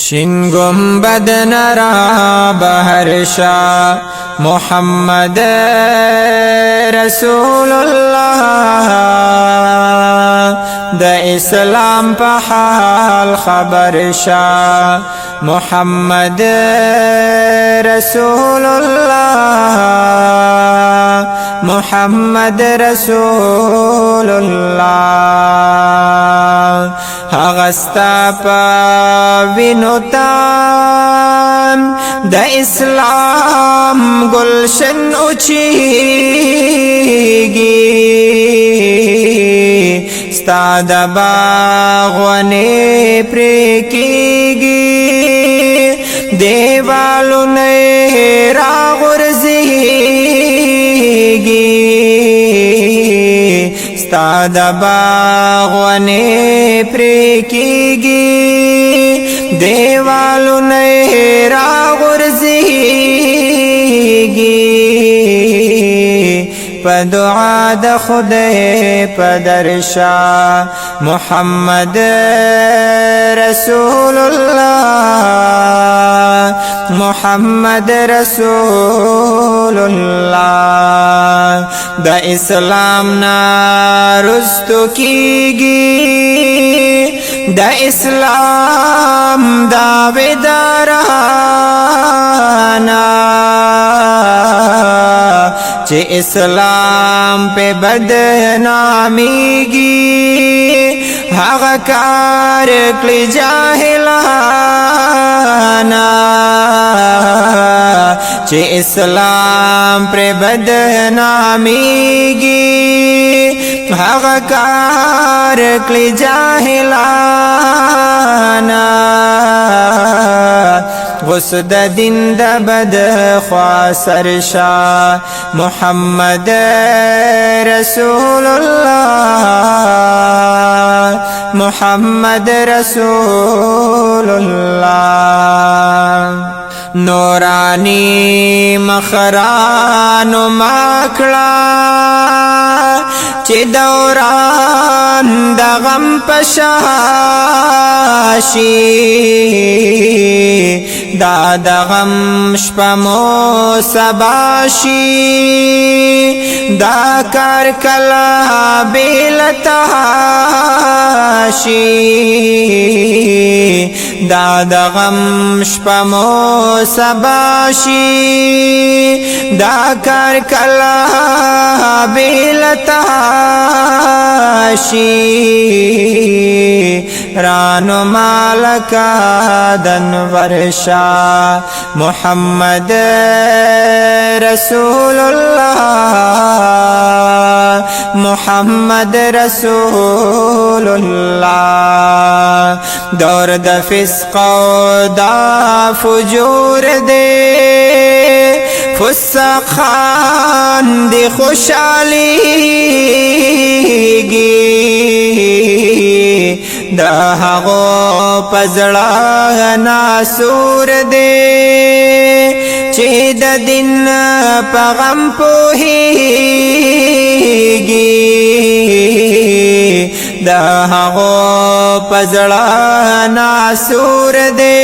شین گنبد نرا بهر شاه محمد رسول الله د اسلام په حال خبر شاه محمد رسول الله محمد رسول الله هغستا پا وینوتان د اسلام گلشن اچیگی ستا د باغوانی پریکیگی دیوالو نئی را غرزیگی ستا د باغوانی پریکیگی دیوالو نئی را غرزیگی پا دعا د خدای پا درشا محمد رسول الله محمد رسول الله د اسلام نا رستو کیگی د اسلام دعویدارانا چه اسلام پہ بدنامیگی هغه کار کلی جاہلانا چه اسلام پر بدنامیگی هغه کار کلی جاہلانا غسد دین د بد خوا سرشا محمد رسول الله محمد رسول الله نورانی مخرانو ماکڑا چی دوران دا غم پشاشی دا دا غم شپمو سباشی دا کار کلا بیلتاشی دا دا غم شپمو سباشی دا کار کلا بیلتاشی رانو مالکا دنور شاه محمد رسول الله محمد رسول الله دور د فسق او دا فجور دے فسق خان دی خوشحالیگی دا هغو پزړه ناسور دے چه د دین پیغام پوهیږي دا هغو پزړه ناسور دے